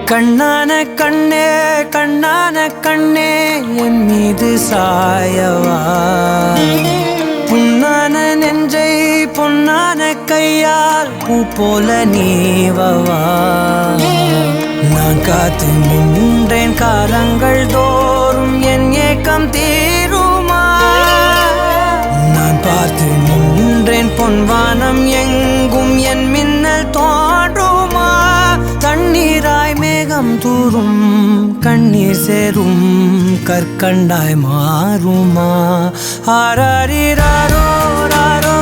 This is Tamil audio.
கண்ணான கண்ணே கண்ணான கண்ணே என் மீது சாயவா புண்ணான நெஞ்சை பொன்னான கையால் பூ போல நீவவா நான் காத்து நின்றேன் காலங்கள் தோறும் என் ஏக்கம் தீருமா நான் பார்த்து நின்றேன் பொன்வானம் எங்கும் என் மின்னல் தோன்றுமா தண்ணீராய் மேகம் தூரும் கண்ணீர் சேரும் கற்கண்டாய் மாறுமா ஆராரிராரோ ராரோ